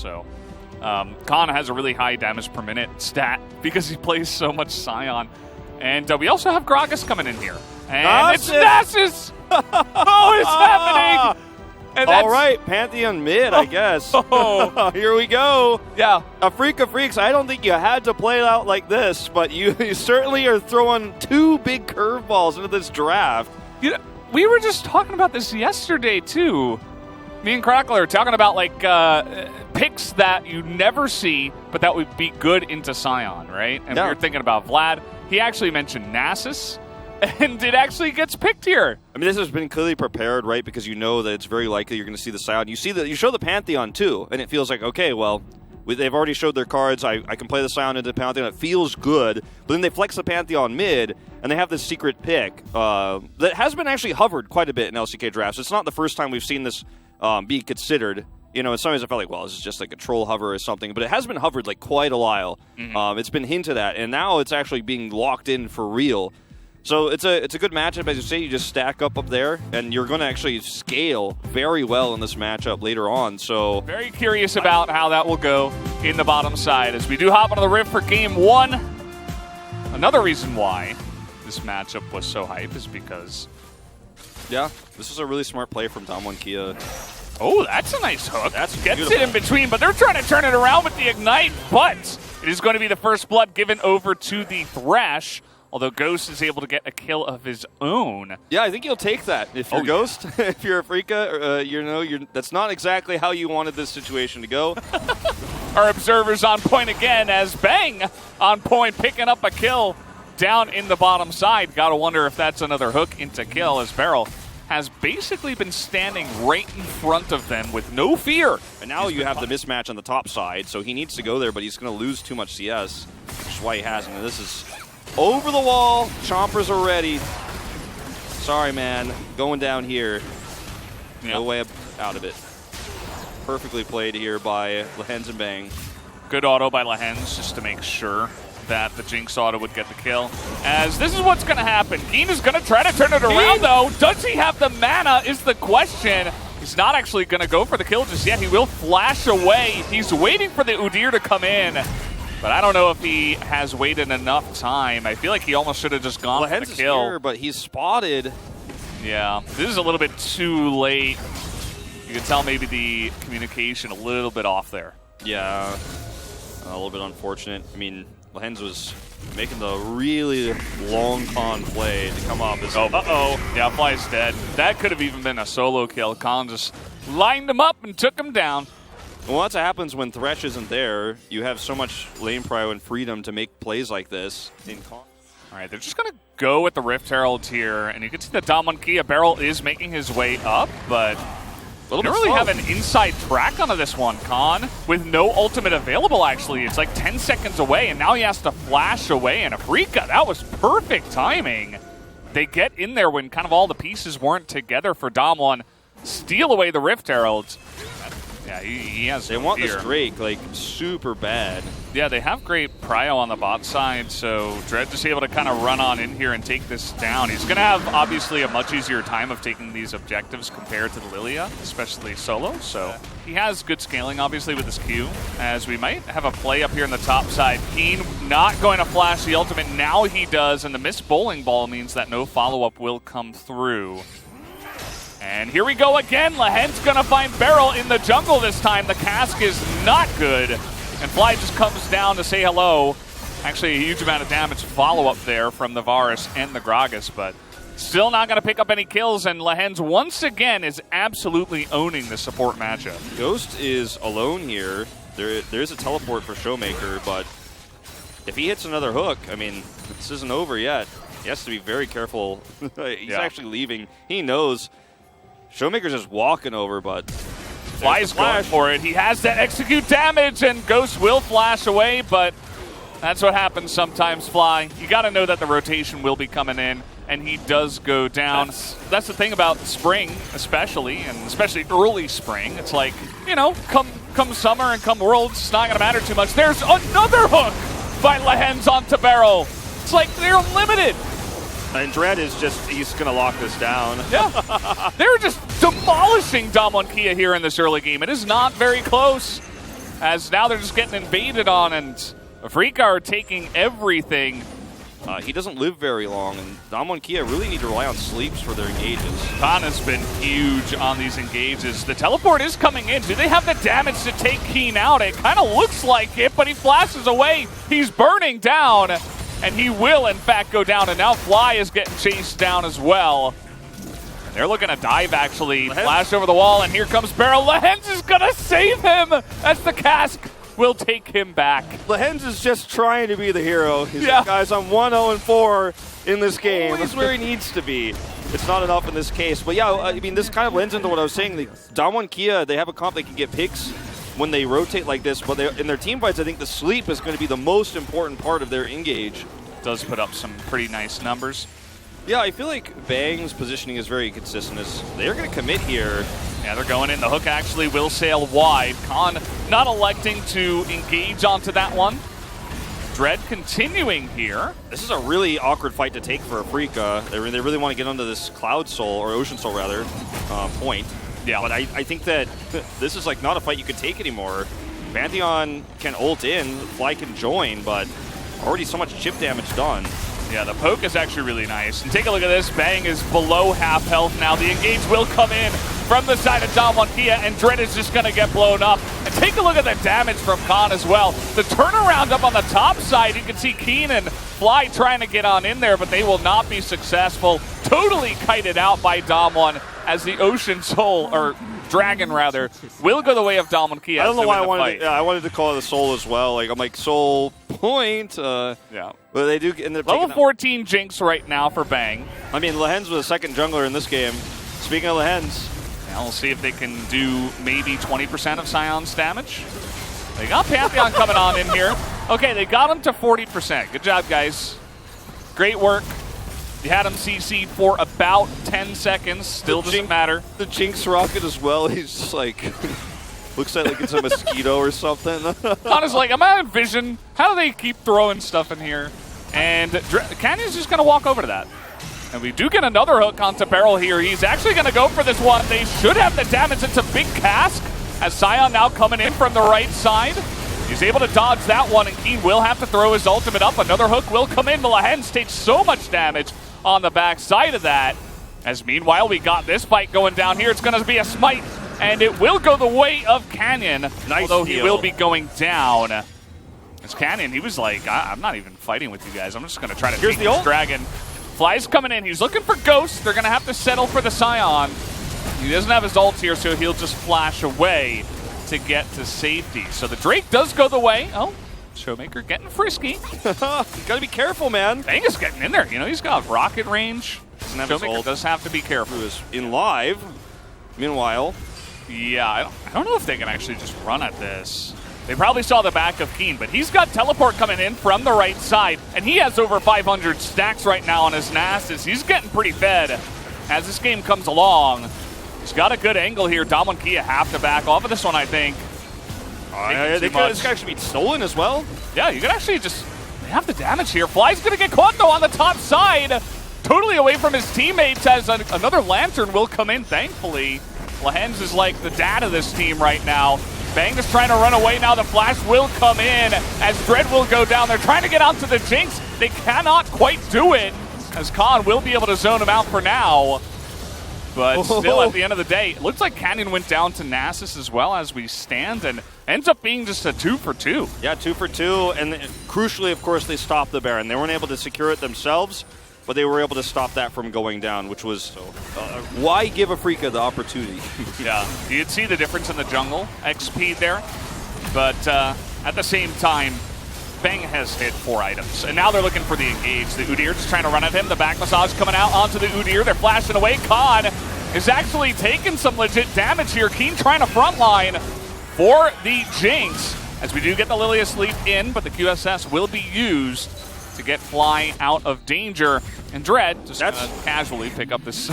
So Khan has a really high damage per minute stat because he plays so much Scion. And we also have Gragas coming in here. And it's Nasus! Oh, it's happening! And all right, Pantheon mid, I guess. Oh. Here we go. Yeah. A freak of freaks. I don't think you had to play it out like this, but you certainly are throwing two big curveballs into this draft. You know, we were just talking about this yesterday, too. Me and Crackler are talking about, like, picks that you never see, but that would be good into Scion, right? And we were thinking about Vlad. He actually mentioned Nasus, and it actually gets picked here. I mean, this has been clearly prepared, right? Because you know that it's very likely you're going to see the Scion. You show the Pantheon, too, and it feels like, okay, well, they've already showed their cards. I can play the Scion into the Pantheon. It feels good. But then they flex the Pantheon mid, and they have this secret pick that has been actually hovered quite a bit in LCK drafts. It's not the first time we've seen this be considered. You know, in some ways I felt like, well, this is just like a troll hover or something. But it has been hovered like quite a while. Mm-hmm. It's been hinted at, and now it's actually being locked in for real. So it's a good matchup, as you say. You just stack up there, and you're going to actually scale very well in this matchup later on. So very curious about how that will go in the bottom side as we do hop onto the Rift for Game 1. Another reason why this matchup was so hype is because... yeah, this is a really smart play from Damwon Kia. Oh, that's a nice hook. That's Gets beautiful. it in between, but they're trying to turn it around with the Ignite, but it is going to be the first blood given over to the Thresh. Although Ghost is able to get a kill of his own. Yeah, I think you'll take that if you're Ghost. If you're a Freaka, that's not exactly how you wanted this situation to go. Our observer's on point again as Bang on point, picking up a kill down in the bottom side. Gotta wonder if that's another hook into kill, as Beryl has basically been standing right in front of them with no fear. And now you have the mismatch on the top side, so he needs to go there, but he's going to lose too much CS, which is why he hasn't. And this is... over the wall. Chompers are ready. Sorry, man. Going down here. Yep. No way out of it. Perfectly played here by Lehens and Bang. Good auto by Lehens just to make sure that the Jinx auto would get the kill. As this is what's going to happen. Keen is going to try to turn it around, though. Does he have the mana is the question. He's not actually going to go for the kill just yet. He will flash away. He's waiting for the Udyr to come in. But I don't know if he has waited enough time. I feel like he almost should have just gone for the kill. Here, but he's spotted. Yeah, this is a little bit too late. You can tell maybe the communication a little bit off there. Yeah, a little bit unfortunate. I mean, Lehens was making the really long pond play to come up. Yeah, Fly's dead. That could have even been a solo kill. Khan just lined him up and took him down. Well, that's what happens when Thresh isn't there. You have so much lane prio and freedom to make plays like this. All right, they're just going to go with the Rift Herald here, and you can see that Damwon Kia Beryl is making his way up, but you don't really have an inside track onto this one, Khan, with no ultimate available, actually. It's like 10 seconds away, and now he has to flash away, and Afrika, that was perfect timing. They get in there when kind of all the pieces weren't together for Damwon, steal away the Rift Heralds. Yeah, he has. They want this Drake like super bad. Yeah, they have great prio on the bot side, so Dread just able to kind of run on in here and take this down. He's going to have obviously a much easier time of taking these objectives compared to the Lilia, especially solo. So he has good scaling, obviously, with his Q, as we might have a play up here in the top side. Keen not going to flash the ultimate. Now he does, and the missed bowling ball means that no follow-up will come through. And here we go again. Lehens going to find Beryl in the jungle this time. The cask is not good. And Fly just comes down to say hello. Actually, a huge amount of damage follow-up there from the Varus and the Gragas, but still not going to pick up any kills. And Lehens, once again, is absolutely owning the support matchup. Ghost is alone here. There's a teleport for Showmaker, but if he hits another hook, I mean, this isn't over yet. He has to be very careful. He's actually leaving. He knows. Showmaker's just walking over, but Fly's going for it. He has that execute damage, and Ghost will flash away, but that's what happens sometimes, Fly. You got to know that the rotation will be coming in, and he does go down. That's the thing about spring, especially, and especially early spring. It's like, you know, come summer and come Worlds, it's not going to matter too much. There's another hook by Lehens onto Beryl. It's like they're limited. And Dread is just, he's going to lock this down. Yeah. They're just demolishing Damwon Kia here in this early game. It is not very close. as now they're just getting invaded on, and Afrika are taking everything. He doesn't live very long, and Damwon and Kia really need to rely on sleeps for their engages. Khan has been huge on these engages. The teleport is coming in. Do they have the damage to take Keen out? It kind of looks like it, but he flashes away. He's burning down, and he will, in fact, go down. And now Fly is getting chased down as well. They're looking to dive, actually. Flash over the wall, and here comes Barrel. Lehens is going to save him. That's the cask. Will take him back. Lehens is just trying to be the hero. He's like, guys, I'm 1-0-4 in this game. That's where he needs to be. It's not enough in this case. But yeah, I mean, this kind of lends into what I was saying. Damwon and Kia, they have a comp they can get picks when they rotate like this. But in their team fights, I think the sleep is going to be the most important part of their engage. Does put up some pretty nice numbers. Yeah, I feel like Bang's positioning is very consistent. They're going to commit here. Yeah, they're going in. The hook actually will sail wide. Khan not electing to engage onto that one. Dread continuing here. This is a really awkward fight to take for Afrika. They really want to get onto this Cloud Soul, or Ocean Soul rather, point. Yeah, but I think that this is like not a fight you could take anymore. Pantheon can ult in, Fly can join, but already so much chip damage done. Yeah, the poke is actually really nice. And take a look at this. Bang is below half health now. The engage will come in from the side of Damwon Kia, and Dread is just going to get blown up. And take a look at the damage from Khan as well. The turnaround up on the top side, you can see Keen and Fly trying to get on in there, but they will not be successful. Totally kited out by Damwon as the Ocean Soul, or Dragon rather, will go the way of Damwon Kia. I don't know why I wanted to call it the Soul as well. Like, I'm like, Soul point. Yeah. But they do end up level 14 Jinx right now for Bang. I mean, Lehens was a second jungler in this game. Speaking of Lehens. Now we'll see if they can do maybe 20% of Sion's damage. They got Pantheon coming on in here. Okay, they got him to 40%. Good job, guys. Great work. You had him CC for about 10 seconds. Still doesn't matter. The Jinx rocket as well. He's just like, looks like it's a mosquito or something. Honestly, like, I'm out of vision. How do they keep throwing stuff in here? And Canyon's just going to walk over to that. And we do get another hook onto Barrel here. He's actually going to go for this one. They should have the damage. It's a big cask as Sion now coming in from the right side. He's able to dodge that one, and Keen will have to throw his ultimate up. Another hook will come in. Lehens takes so much damage on the back side of that. As meanwhile, we got this fight going down here. It's going to be a smite, and it will go the way of Canyon. Nice although deal. He will be going down. As Canyon, he was like, I'm not even fighting with you guys. I'm just going to try to take this dragon. Fly's coming in. He's looking for Ghost. They're going to have to settle for the Sion. He doesn't have his ult here, so he'll just flash away to get to safety. So the Drake does go the way. Oh, Showmaker getting frisky. You gotta be careful, man. Bang is getting in there. You know, he's got rocket range. Showmaker does have to be careful. Who is in live. Meanwhile. Yeah, I don't know if they can actually just run at this. They probably saw the back of Keen, but he's got teleport coming in from the right side, and he has over 500 stacks right now on his Nasus. He's getting pretty fed as this game comes along. He's got a good angle here. Damwon and Kia have to back off of this one, I think. This could actually be stolen as well. Yeah, you could actually just have the damage here. Fly's going to get caught, though, on the top side. Totally away from his teammates as another Lantern will come in, thankfully. Lehens is like the dad of this team right now. Bang is trying to run away now. The flash will come in as Dread will go down. They're trying to get onto the Jinx. They cannot quite do it as Khan will be able to zone him out for now. But still, at the end of the day, it looks like Canyon went down to Nasus as well as we stand, and ends up being just a 2-for-2. Yeah, 2-for-2, and crucially, of course, they stopped the Baron. They weren't able to secure it themselves, but they were able to stop that from going down, which was why give Afrika the opportunity? Yeah, you'd see the difference in the jungle XP there, but at the same time, Bang has hit 4 items, and now they're looking for the engage. The Udyr just trying to run at him. The back massage coming out onto the Udyr. They're flashing away. Khan is actually taking some legit damage here. Keen trying to frontline for the Jinx, as we do get the Lily Asleep in, but the QSS will be used to get Fly out of danger. And Dread just gonna casually pick up this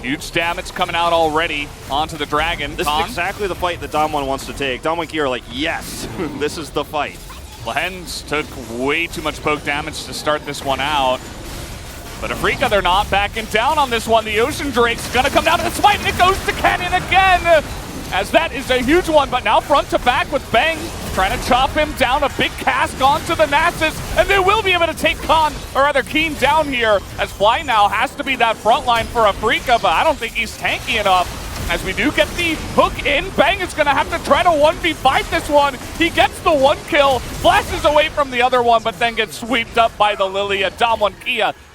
huge damage coming out already onto the Dragon. This is exactly the fight that Damwon wants to take. Damwon and Kia are like, yes, this is the fight. Lehens took way too much poke damage to start this one out. But Afrika, they're not backing down on this one. The Ocean Drake's gonna come down to the smite, and it goes to Canyon again. as that is a huge one, but now front to back with Bang, trying to chop him down, a big cast onto the Nasus, and they will be able to take Keen down here, as Fly now has to be that front line for Afrika, but I don't think he's tanky enough. As we do get the hook in, Bang is going to have to try to 1v5 this one. He gets the one kill, flashes away from the other one, but then gets swept up by the Lilia. Damwon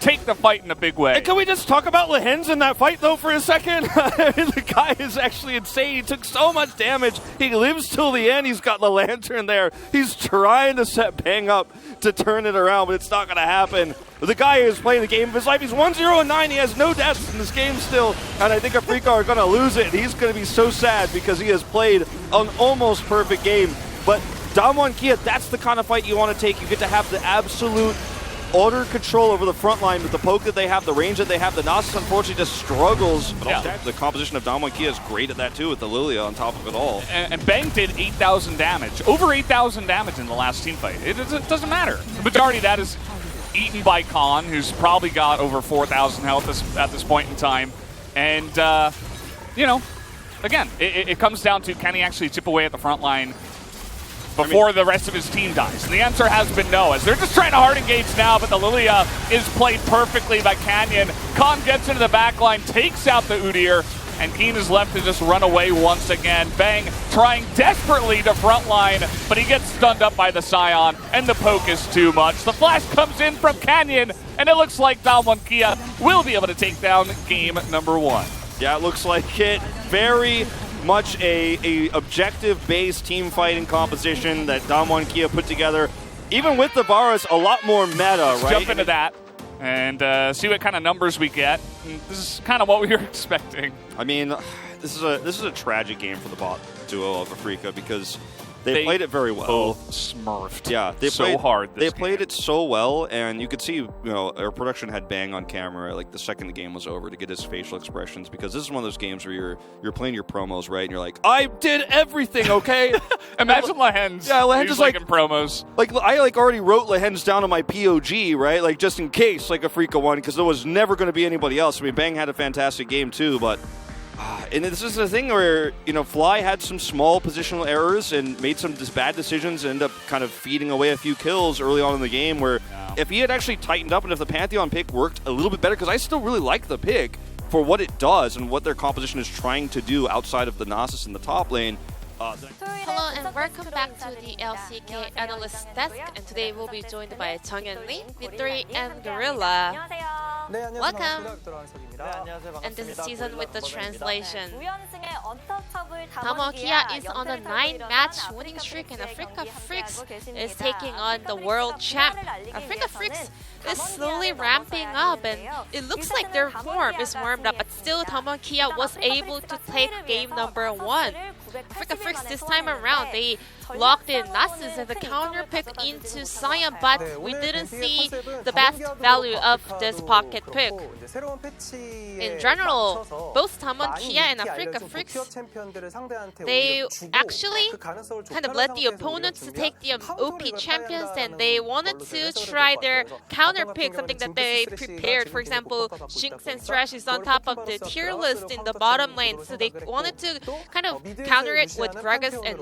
take the fight in a big way. And can we just talk about Lehens in that fight, though, for a second? The guy is actually insane. He took so much damage. He lives till the end. He's got the lantern there. He's trying to set Bang up to turn it around, but it's not going to happen. The guy is playing the game of his life. He's 1-0-9. He has no deaths in this game still, and I think Afrika are going to lose it. He's going to be so sad because he has played an almost perfect game. But Damwon, that's the kind of fight you want to take. You get to have the absolute utter control over the front line with the poke that they have, the range that they have. The Nasus, unfortunately, just struggles. But also the composition of Damwon is great at that, too, with the Lilia on top of it all. And Bang did 8,000 damage, over 8,000 damage in the last team fight. It doesn't matter. The majority of that is eaten by Khan, who's probably got over 4,000 health at this point in time. And, you know, again, it comes down to, can he actually chip away at the front line before the rest of his team dies? And the answer has been no, as they're just trying to hard engage now, but the Lilia is played perfectly by Canyon. Khan gets into the back line, takes out the Udyr, and Keen is left to just run away once again. Bang trying desperately to frontline, but he gets stunned up by the Scion, and the poke is too much. The flash comes in from Canyon, and it looks like Damwon will be able to take down game number 1. Yeah, it looks like it. Very much a objective-based team fighting composition that Damwon put together. Even with the Varus, a lot more meta, Let's right? jump into that and see what kind of numbers we get. This is kind of what we were expecting. I mean, this is a tragic game for the bot duo of Afrika because they played it very well. Both smurfed. Yeah, they so played hard. They played it so well, and you could see, you know, our production had Bang on camera like the second the game was over to get his facial expressions, because this is one of those games where you're playing your promos, right, and you're like, I did everything, okay? Imagine Lehens. Yeah, Lehens is like in promos. Like I already wrote Lehens down on my POG, right? Like just in case, like Afrika won, because there was never going to be anybody else. I mean, Bang had a fantastic game too, but. And this is the thing where, you know, Fly had some small positional errors and made some bad decisions and ended up kind of feeding away a few kills early on in the game, where if he had actually tightened up and if the Pantheon pick worked a little bit better, because I still really like the pick for what it does and what their composition is trying to do outside of the Nasus in the top lane. Hello and welcome back to the LCK Analyst Desk, and today we'll be joined by Jeongyeon Lee, Victory, and Gorilla. Welcome! And this is Season with the translation. Damwon is on a 9-match winning streak, and Afrika Freaks is taking on the world champ. Afrika Freaks is slowly ramping up, and it looks like their form is warmed up, but still Damwon was able to take game number 1. Afrika Freaks this time around, they locked in Nasus as a counter pick into Scion, but we didn't see the best value of this pocket pick. In general, both Damwon and Afrika Freaks, they actually kind of let the opponents to take the OP champions, and they wanted to try their counter pick, something that they prepared. For example, Jinx and Thresh is on top of the tier list in the bottom lane, so they wanted to kind of counter it with Gragas and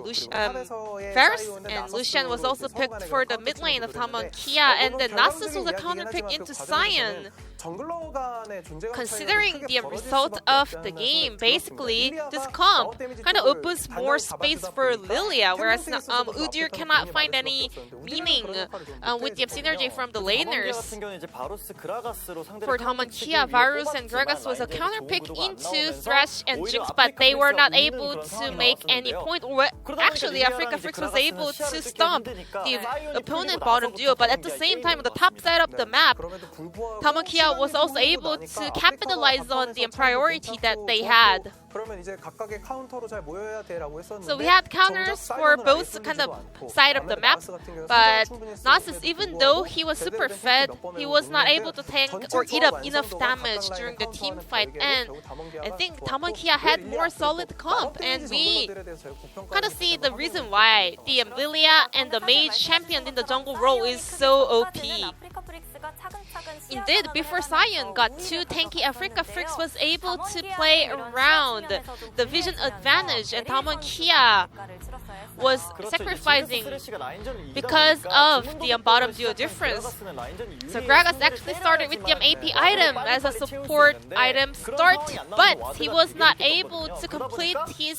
Varus, and Lucian was also picked for the mid lane of Damwon, and then Nasus was a counter pick into Scion. Considering the result of the game, basically this comp kind of opens more space for Lilia, whereas Udyr cannot find any meaning with the synergy from the laners. For Damwon, Varus and Gragas was a counter pick into Thresh and Jinx, but they were not able to make any point. Or actually, Afrika Freaks was able to stomp the opponent bottom duo, but at the same time, on the top side of the map, Damwon was also able to capitalize on the priority that they had. So we had counters for both kind of side of the map, but Nasus, even though he was super fed, he was not able to tank or eat up enough damage during the team fight, and I think Damwon had more solid comp, and we kind of see the reason why the Lilia and the mage champion in the jungle role is so OP. Indeed, before Sion got too tanky, Africa Frix was able to play around the vision advantage, and Damwon Kia was sacrificing because of the bottom duo difference. So Gragas actually started with the AP item as a support item start, but he was not able to complete his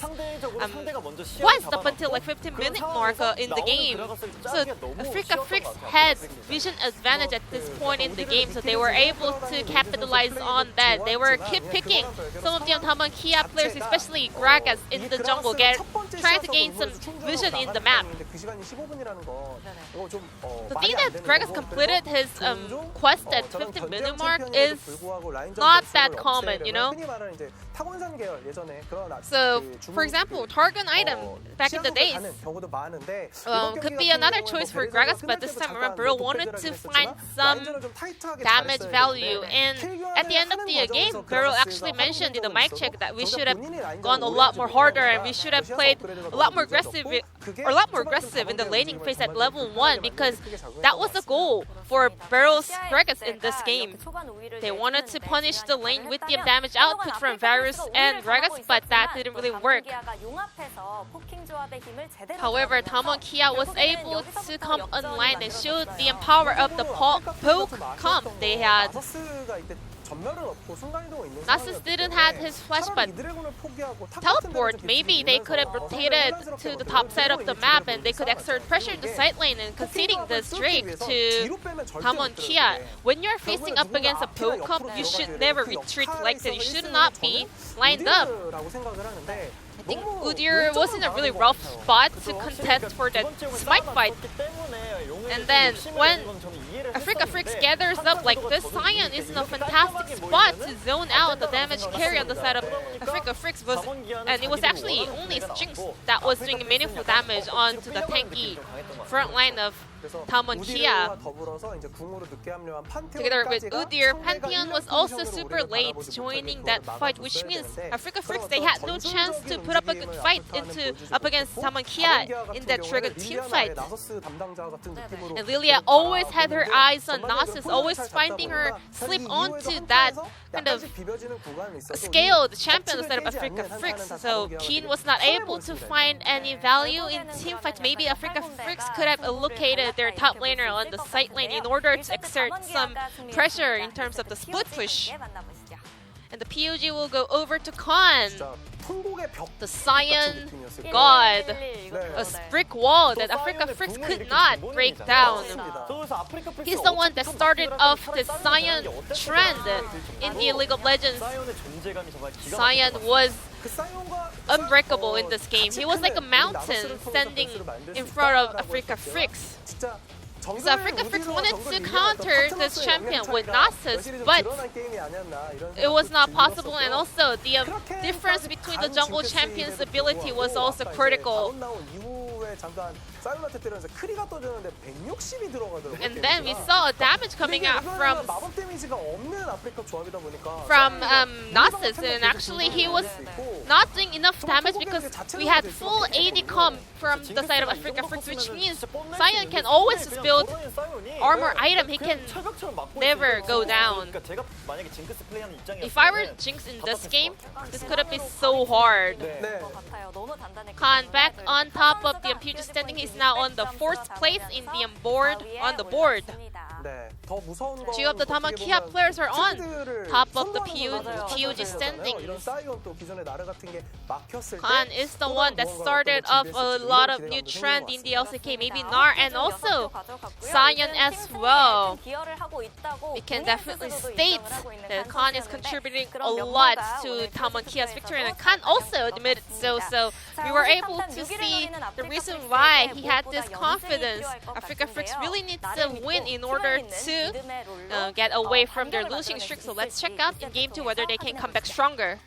quest up until like 15-minute mark in the game. So Africa Frix had vision advantage at this point in the game, so they were able to capitalize on that. They were keep picking some of the Damwon Kia players, especially Gragas in the jungle, trying to gain some vision in the map. The thing that Gragas completed his quest at 15-minute mark is not that common, you know? So, for example, Targon item back in the days could be another choice for Gragas, but this time around, Burrow wanted to find some damage value. And at the end of the game, Burrow actually mentioned in the mic check that we should have gone a lot more harder and we should have played a lot more aggressive in the laning phase at level 1, because that was the goal for Burrow's Gragas in this game. They wanted to punish the lane with the damage output from Varus and Gragas, but that didn't really work. However, Damwon Kia was able to come online and show the power of the poke comp they had. Nasus didn't have his flash, but teleport, maybe they could have rotated to the top side of the map and they could exert pressure in the side lane and conceding this Drake to Damwon Kia. When you're facing up against a poke comp, you should never retreat like that. You should not be lined up. I think Udyr was in a really rough spot to contest for that smite fight. And then when Africa Frix gathers up like this, Sion is in a fantastic spot to zone out the damage carry on the side of Africa Frix, and it was actually only Jinx that was doing meaningful damage onto the tanky front line of Damwon Kia. Together with Udyr, Pantheon was also super late joining that fight, which means Africa Frix, they had no chance to put up a good fight up against Damwon Kia in that Dragon team fight. And Lilia always had her eyes on Nasus, always finding her slip onto that kind of scaled champion instead of Africa Frix. So Keen was not able to find any value in team fights. Maybe Africa Frix could have allocated their top laner on the side lane in order to exert some pressure in terms of the split push. And the POG will go over to Khan, the Sion god, a brick wall that Africa Frix could not break down. He's the one that started off the Sion trend in the League of Legends. Sion was unbreakable in this game. He was like a mountain standing in front of Africa Frix. So Africa Frix wanted to counter this champion with Nasus, but it was not possible, and also the difference between the jungle champion's ability was also critical. And then we saw a damage coming out from Nasus, and actually he was not doing enough damage because we had full AD comp from the side of Africa Frix, which means Sion can always just build armor item. He can never go down. If I were Jinx in this game, this could have been so hard. Khan back on top of the PUG standing. He's now on the 4th place in the board. Two of the Damwon Kia players are on top of the PUG standing. Khan is the one that started off a lot of new trend in the LCK, maybe Gnar, and also Sion as well. We can definitely state that Khan is contributing a lot to Damwon Kia's victory, and Khan also admitted so. So we were able to see the reason why he had this confidence. Africa Frix really needs to win in order to get away from their losing streak. So let's check out in Game 2 whether they can come back stronger.